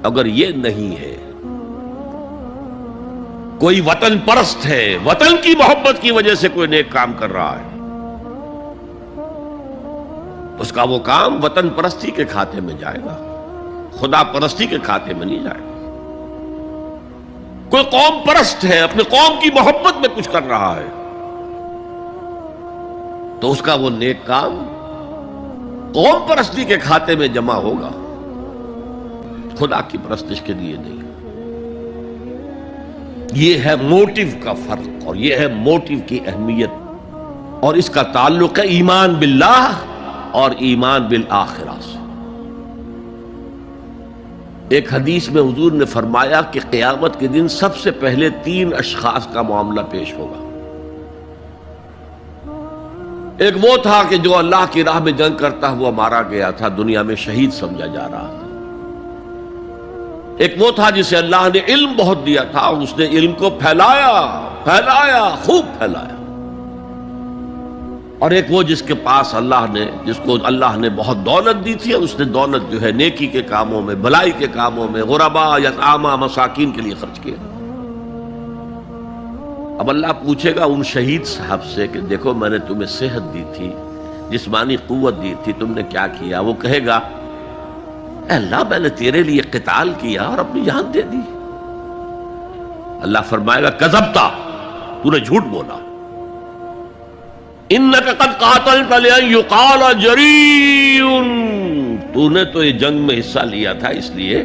اگر یہ نہیں ہے، کوئی وطن پرست ہے، وطن کی محبت کی وجہ سے کوئی نیک کام کر رہا ہے، اس کا وہ کام وطن پرستی کے کھاتے میں جائے گا، خدا پرستی کے کھاتے میں نہیں جائے گا۔ کوئی قوم پرست ہے، اپنے قوم کی محبت میں کچھ کر رہا ہے، تو اس کا وہ نیک کام قوم پرستی کے کھاتے میں جمع ہوگا، خدا کی پرستش کے لیے نہیں۔ یہ ہے موٹیو کا فرق، اور یہ ہے موٹیو کی اہمیت، اور اس کا تعلق ہے ایمان باللہ اور ایمان بالآخرہ سے۔ ایک حدیث میں حضور نے فرمایا کہ قیامت کے دن سب سے پہلے 3 اشخاص کا معاملہ پیش ہوگا۔ ایک وہ تھا کہ جو اللہ کی راہ میں جنگ کرتا ہوا مارا گیا تھا، دنیا میں شہید سمجھا جا رہا تھا۔ ایک وہ تھا جسے اللہ نے علم بہت دیا تھا، اور اس نے علم کو پھیلایا، خوب پھیلایا۔ اور ایک وہ جس کے پاس جس کو اللہ نے بہت دولت دی تھی، اور اس نے دولت جو ہے نیکی کے کاموں میں، بھلائی کے کاموں میں، غربا، یتامیٰ، مساکین کے لیے خرچ کیا۔ اب اللہ پوچھے گا ان شہید صاحب سے کہ دیکھو میں نے تمہیں صحت دی تھی، جسمانی قوت دی تھی، تم نے کیا کیا؟ وہ کہے گا اے اللہ میں نے تیرے لیے قتال کیا اور اپنی جان دے دی۔ اللہ فرمائے گا کذبتا، تو نے جھوٹ بولا، انک قد قاتلت لأن یقال جریء، تو نے تو یہ جنگ میں حصہ لیا تھا اس لیے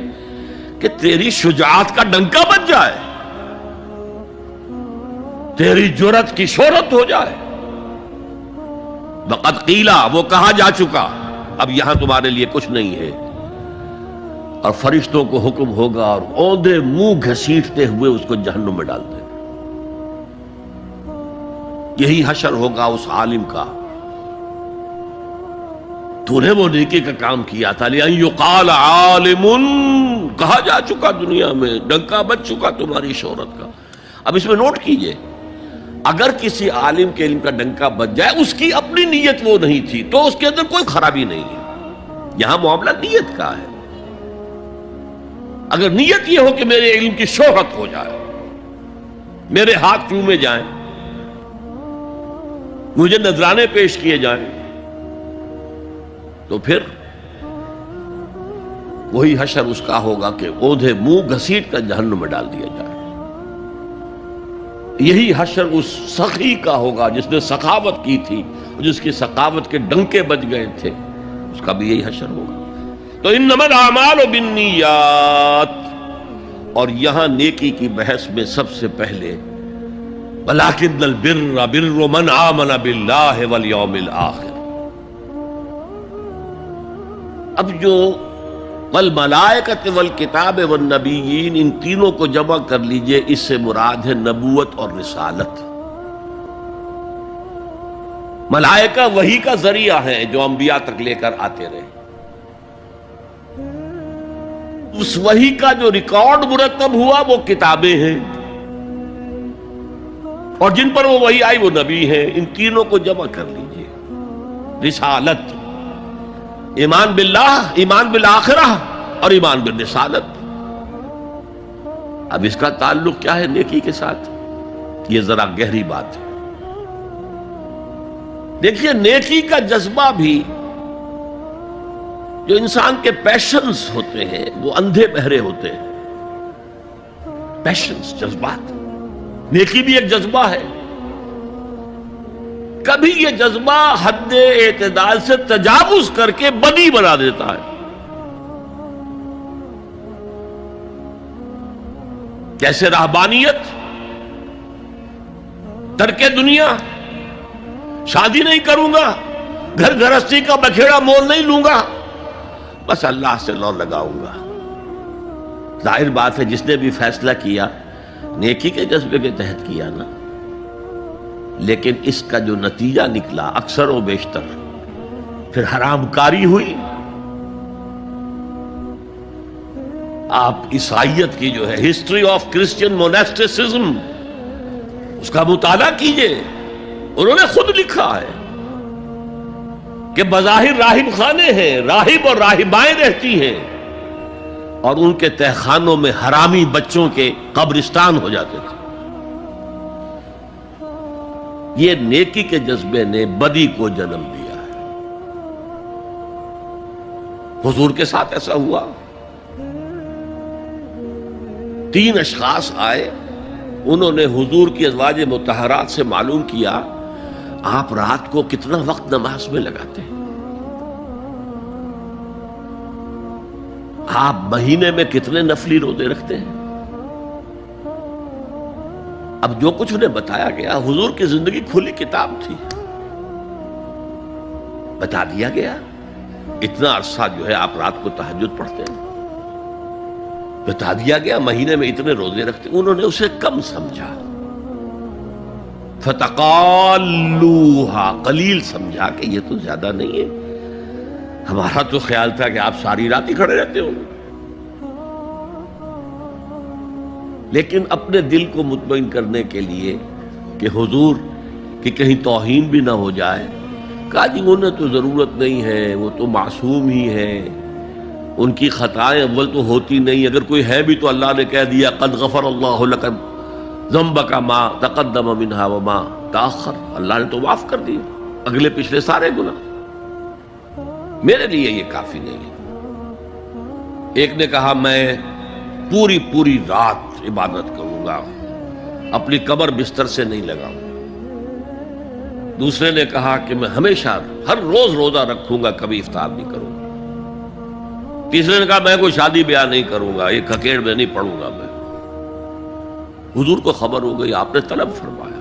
کہ تیری شجاعت کا ڈنکا بج جائے، تیری جرأت کی شہرت ہو جائے۔ وقد قیلا، وہ کہا جا چکا، اب یہاں تمہارے لیے کچھ نہیں ہے۔ اور فرشتوں کو حکم ہوگا اور اوندے منہ گھسیٹتے ہوئے اس کو جہنم میں ڈال دیں۔ یہی حشر ہوگا اس عالم کا، تو نے وہ نیکی کا کام کیا تھا، لأن یقال عالم، کہا جا چکا دنیا میں، ڈنکا بج چکا تمہاری شہرت کا۔ اب اس میں نوٹ کیجئے، اگر کسی عالم کے علم کا ڈنکا بج جائے، اس کی اپنی نیت وہ نہیں تھی تو اس کے اندر کوئی خرابی نہیں ہے۔ یہاں معاملہ نیت کا ہے۔ اگر نیت یہ ہو کہ میرے علم کی شہرت ہو جائے، میرے ہاتھ چومے جائیں، مجھے نذرانے پیش کیے جائیں، تو پھر وہی حشر اس کا ہوگا کہ اوندھے منہ گھسیٹ کر جہنم میں ڈال دیا جائے۔ یہی حشر اس سخی کا ہوگا جس نے سخاوت کی تھی، جس کی سخاوت کے ڈنکے بج گئے تھے، اس کا بھی یہی حشر ہوگا۔ تو انما الاعمال بالنیات، اور یہاں نیکی کی بحث میں سب سے پہلے ولکن البر بر من آمن باللہ والیوم الآخر۔ اب جو والملائکۃ والکتاب والنبیین، ان تینوں کو جمع کر لیجئے، اس سے مراد ہے نبوت اور رسالت۔ ملائکہ وحی کا ذریعہ ہے جو انبیاء تک لے کر آتے رہے، اس وحی کا جو ریکارڈ مرتب ہوا وہ کتابیں ہیں، اور جن پر وہ وحی آئی وہ نبی ہیں۔ ان تینوں کو جمع کر لیجئے، رسالت، ایمان باللہ، ایمان بالآخرہ، اور ایمان بالرسالت۔ اب اس کا تعلق کیا ہے نیکی کے ساتھ؟ یہ ذرا گہری بات ہے۔ دیکھیے نیکی کا جذبہ بھی، جو انسان کے پیشنز ہوتے ہیں وہ اندھے بہرے ہوتے ہیں۔ پیشنز، جذبات، نیکی بھی ایک جذبہ ہے۔ کبھی یہ جذبہ حد اعتدال سے تجاوز کر کے بدی بنا دیتا ہے۔ جیسے رہبانیت، ترک دنیا، شادی نہیں کروں گا، گھر گھرستی کا بکھیڑا مول نہیں لوں گا، بس اللہ سے لو لگاؤں گا۔ ظاہر بات ہے جس نے بھی فیصلہ کیا نیکی کے جذبے کے تحت کیا نا، لیکن اس کا جو نتیجہ نکلا اکثر و بیشتر پھر حرام کاری ہوئی۔ آپ عیسائیت کی جو ہے ہسٹری آف کرسچین موناسٹیسزم، اس کا مطالعہ کیجئے، انہوں نے خود لکھا ہے کہ بظاہر راہب خانے ہیں، راہب اور راہبائیں رہتی ہیں، اور ان کے تہخانوں میں حرامی بچوں کے قبرستان ہو جاتے تھے۔ یہ نیکی کے جذبے نے بدی کو جنم دیا ہے۔ حضور کے ساتھ ایسا ہوا، 3 اشخاص آئے، انہوں نے حضور کی ازواج مطہرات سے معلوم کیا آپ رات کو کتنا وقت نماز میں لگاتے ہیں، آپ مہینے میں کتنے نفلی روزے رکھتے ہیں۔ اب جو کچھ انہیں بتایا گیا، حضور کی زندگی کھلی کتاب تھی، بتا دیا گیا اتنا عرصہ جو ہے آپ رات کو تہجد پڑھتے ہیں، بتا دیا گیا مہینے میں اتنے روزے رکھتے ہیں۔ انہوں نے اسے کم سمجھا، فتقالوہا، قلیل سمجھا کہ یہ تو زیادہ نہیں ہے، ہمارا تو خیال تھا کہ آپ ساری رات ہی کھڑے رہتے ہوں۔ لیکن اپنے دل کو مطمئن کرنے کے لیے کہ حضور کی کہیں توہین بھی نہ ہو جائے، کہا جی انہیں تو ضرورت نہیں ہے، وہ تو معصوم ہی ہے، ان کی خطائیں اول تو ہوتی نہیں، اگر کوئی ہے بھی تو اللہ نے کہہ دیا قد غفر اللہ لک ذنبک ما تقدم منہا وما تاخر، اللہ نے تو معاف کر دیا اگلے پچھلے سارے گناہ، میرے لیے یہ کافی نہیں ہے۔ ایک نے کہا میں پوری رات عبادت کروں گا، اپنی کمر بستر سے نہیں لگاؤں۔ دوسرے نے کہا کہ میں ہمیشہ ہر روز روزہ رکھوں گا، کبھی افطار نہیں کروں گا۔ تیسرے نے کہا میں کوئی شادی بیاہ نہیں کروں گا، ایک کھکیڑ میں نہیں پڑھوں گا میں۔ حضور کو خبر ہو گئی، آپ نے طلب فرمایا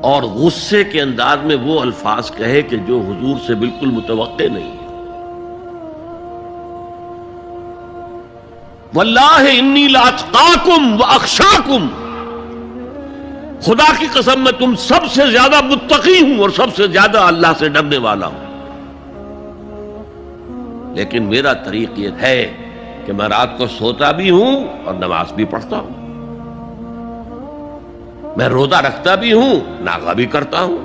اور غصے کے انداز میں وہ الفاظ کہے کہ جو حضور سے بالکل متوقع نہیں ہے۔ واللہ انی لاتقاکم واخشاکم، خدا کی قسم میں تم سب سے زیادہ متقی ہوں اور سب سے زیادہ اللہ سے ڈرنے والا ہوں، لیکن میرا طریق یہ ہے کہ میں رات کو سوتا بھی ہوں اور نماز بھی پڑھتا ہوں، میں روزہ رکھتا بھی ہوں، ناغہ بھی کرتا ہوں،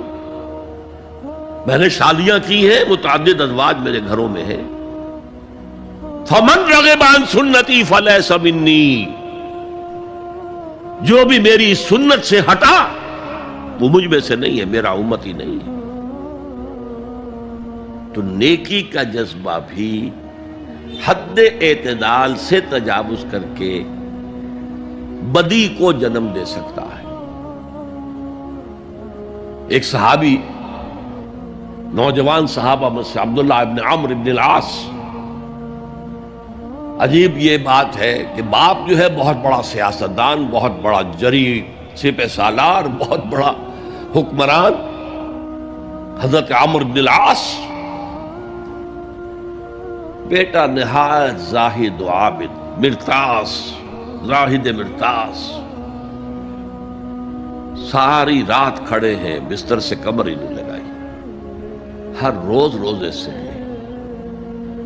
میں نے شادیاں کی ہیں، متعدد ازواج میرے گھروں میں ہیں۔ فمن رغب عن سنتی فلیس منی، جو بھی میری سنت سے ہٹا وہ مجھ میں سے نہیں ہے، میرا امت ہی نہیں ہے۔ تو نیکی کا جذبہ بھی حد اعتدال سے تجاوز کر کے بدی کو جنم دے سکتا ہے۔ ایک صحابی، نوجوان صحابہ میں سے عبداللہ ابن عمرو ابن العاص، عجیب یہ بات ہے کہ باپ جو ہے بہت بڑا سیاستدان، بہت بڑا جری سپہ سالار، بہت بڑا حکمران، حضرت عمرو بن العاص، بیٹا نہایت زاہد و عابد، مرتاس، زاہد مرتاس، ساری رات کھڑے ہیں، بستر سے کمر ہی نہیں لگائی، ہر روز روزے سے ہیں۔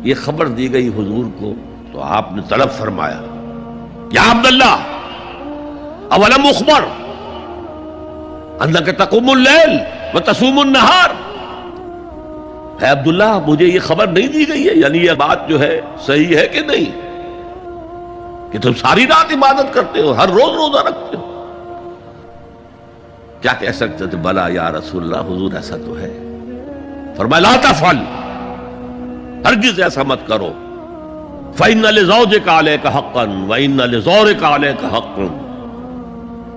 یہ خبر دی گئی حضور کو تو آپ نے طلب فرمایا یا عبداللہ اولم اخبر انک تقوم اللیل وتصوم النہار، اے عبداللہ مجھے یہ خبر نہیں دی گئی ہے، یعنی یہ بات جو ہے صحیح ہے کہ نہیں کہ تم ساری رات عبادت کرتے ہو، ہر روز روزہ رکھتے ہو؟ کیا کہہ سکتے تھے؟ بلا یا رسول اللہ، حضور ایسا تو ہے۔ فرمایا لا تفعل، ہرگز ایسا مت کرو، فإن لزوجك عليك حقا وإن لزورك عليك حقا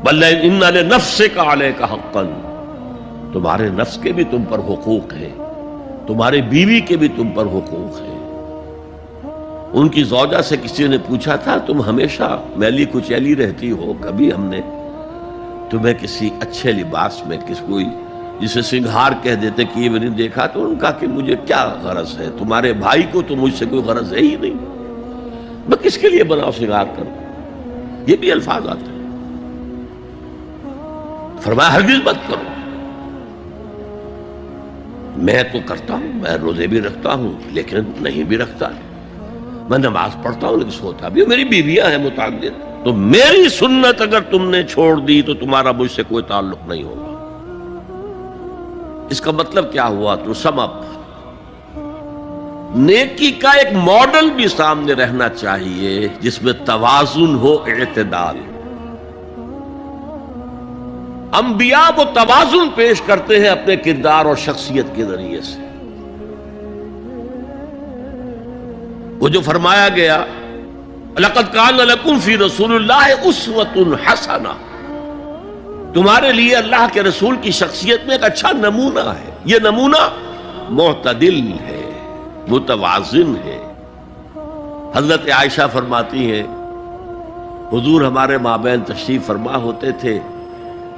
بل إن لنفسك عليك حقا، تمہارے نفس کے بھی تم پر حقوق ہیں، تمہارے بیوی کے بھی تم پر حقوق ہیں۔ ان کی زوجہ سے کسی نے پوچھا تھا تم ہمیشہ میلی کچیلی رہتی ہو، کبھی ہم نے تمہیں کسی اچھے لباس میں کوئی جسے سنگھار کہہ دیتے کیے میں نہیں دیکھا؟ تو ان کا کہ مجھے کیا غرض ہے، تمہارے بھائی کو تو مجھ سے کوئی غرض ہے ہی نہیں، میں کس کے لیے بناؤ سنگھار کروں؟ یہ بھی الفاظ آتے ہیں۔ فرمایا ہرگز مت کرو، میں تو کرتا ہوں، میں روزے بھی رکھتا ہوں لیکن نہیں بھی رکھتا، میں نماز پڑھتا ہوں لیکن سوتا بھی ہوں، میری بیویاں ہیں متعدد، تو میری سنت اگر تم نے چھوڑ دی تو تمہارا مجھ سے کوئی تعلق نہیں ہوگا۔ اس کا مطلب کیا ہوا؟ تو سم اپ، نیکی کا ایک ماڈل بھی سامنے رہنا چاہیے جس میں توازن ہو، اعتدال۔ انبیاء وہ توازن پیش کرتے ہیں اپنے کردار اور شخصیت کے ذریعے سے۔ وہ جو فرمایا گیا لَقَدْ كَانَ لَكُمْ فِي رَسُولِ اللَّهِ أُسْوَةٌ حَسَنَةٌ، تمہارے لیے اللہ کے رسول کی شخصیت میں ایک اچھا نمونہ ہے۔ یہ نمونہ معتدل ہے، متوازن ہے۔ حضرت عائشہ فرماتی ہیں حضور ہمارے مابین تشریف فرما ہوتے تھے،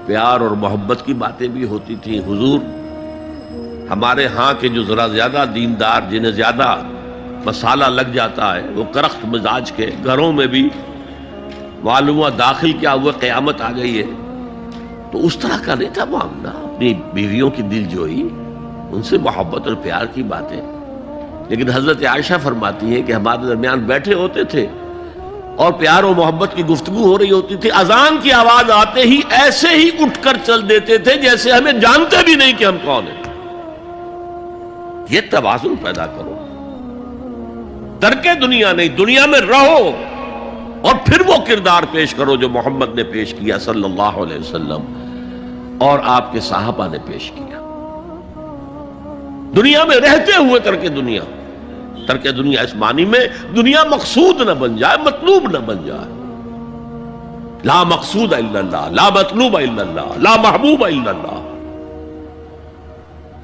پیار اور محبت کی باتیں بھی ہوتی تھیں۔ حضور ہمارے ہاں کے جو ذرا زیادہ دیندار، جنہیں زیادہ مسالہ لگ جاتا ہے، وہ کرخت مزاج کے گھروں میں بھی معلوم ہوا داخل کیا ہوا قیامت آ گئی ہے، تو اس طرح کا نہیں تھا معاملہ۔ اپنی بیویوں کی دل جوئی، ان سے محبت اور پیار کی باتیں۔ لیکن حضرت عائشہ فرماتی ہے کہ ہمارے درمیان بیٹھے ہوتے تھے اور پیار و محبت کی گفتگو ہو رہی ہوتی تھی، اذان کی آواز آتے ہی ایسے ہی اٹھ کر چل دیتے تھے جیسے ہمیں جانتے بھی نہیں کہ ہم کون ہیں۔ یہ توازن پیدا کرو، ترک دنیا نہیں، دنیا میں رہو اور پھر وہ کردار پیش کرو جو محمد نے پیش کیا صلی اللہ علیہ وسلم اور آپ کے صحابہ نے پیش کیا۔ دنیا میں رہتے ہوئے ترک دنیا اس معنی میں دنیا مقصود نہ بن جائے، مطلوب نہ بن جائے۔ لا مقصود الا اللہ، لا مطلوب الا اللہ، لا محبوب الا اللہ۔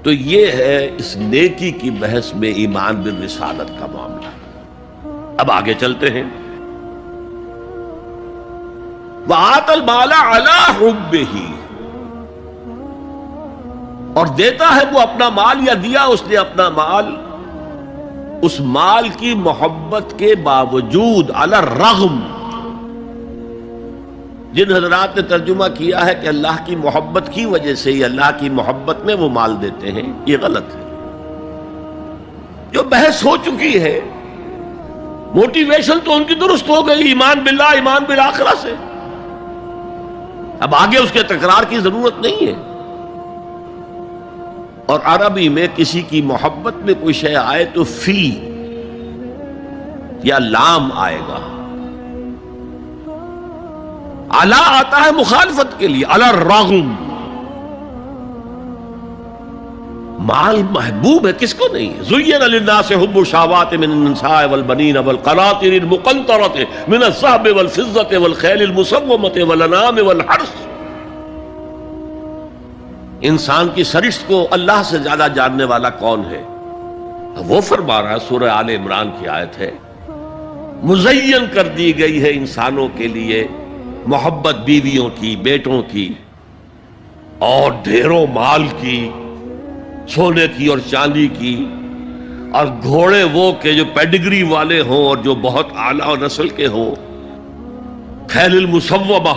تو یہ ہے اس نیکی کی بحث میں ایمان بالرسالت کا معاملہ۔ اب آگے چلتے ہیں۔ وَآتَى الْمَالَ عَلَىٰ حُبِّهِ، اور دیتا ہے وہ اپنا مال، یا دیا اس نے اپنا مال، اس مال کی محبت کے باوجود، علی الرغم۔ جن حضرات نے ترجمہ کیا ہے کہ اللہ کی محبت کی وجہ سے ہی، اللہ کی محبت میں وہ مال دیتے ہیں، یہ غلط ہے۔ جو بحث ہو چکی ہے، موٹیویشن تو ان کی درست ہو گئی، ایمان باللہ، ایمان بالآخرہ سے۔ اب آگے اس کے تکرار کی ضرورت نہیں ہے۔ اور عربی میں کسی کی محبت میں کوئی شے آئے تو فی یا لام آئے گا۔ علی آتا ہے مخالفت کے لیے، علی الرغم۔ مال محبوب ہے، کس کو نہیں ہے؟ زُيِّنَ لِلنَّاسِ حُبُّ الشَّهَوَاتِ مِنَ النِّسَاءِ وَالْبَنِينَ وَالْقَنَاطِرِ الْمُقَنطَرَةِ مِنَ الذَّهَبِ وَالْفِضَّةِ وَالْخَيْلِ الْمُسَوَّمَةِ وَالْأَنْعَامِ وَالْحَرْثِ۔ انسان کی سرشت کو اللہ سے زیادہ جاننے والا کون ہے؟ وہ فرما رہا ہے، سورہ آل عمران کی آیت ہے، مزین کر دی گئی ہے انسانوں کے لیے محبت بیویوں کی، بیٹوں کی، اور ڈھیروں مال کی، سونے کی اور چاندی کی، اور گھوڑے وہ کہ جو پیڈگری والے ہوں اور جو بہت اعلیٰ نسل کے ہوں، خیل المسومہ،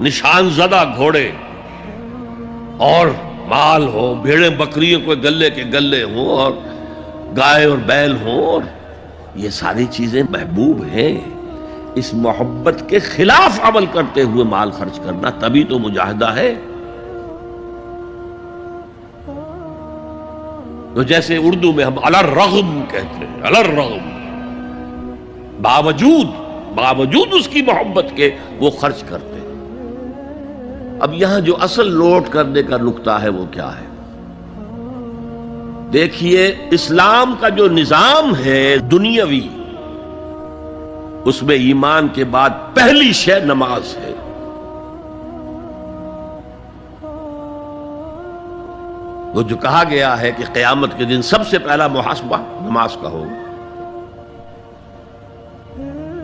نشان زدہ گھوڑے، اور مال ہو، بھیڑیں بکریوں کو گلے کے گلے ہوں، اور گائے اور بیل ہوں، اور یہ ساری چیزیں محبوب ہیں۔ اس محبت کے خلاف عمل کرتے ہوئے مال خرچ کرنا تبھی تو مجاہدہ ہے۔ تو جیسے اردو میں ہم علی الرغم کہتے ہیں، علی الرغم، باوجود اس کی محبت کے وہ خرچ کرتے ہیں۔ اب یہاں جو اصل نوٹ کرنے کا نقطہ ہے وہ کیا ہے؟ دیکھیے، اسلام کا جو نظام ہے دنیاوی، اس میں ایمان کے بعد پہلی شے نماز ہے۔ وہ جو کہا گیا ہے کہ قیامت کے دن سب سے پہلا محاسبہ نماز کا ہوگا۔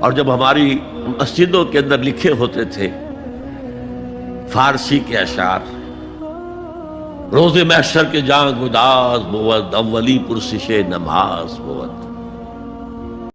اور جب ہماری مسجدوں کے اندر لکھے ہوتے تھے فارسی کے اشعار، روز محشر کے جان گداز بود، اولی پرسش نماز بود،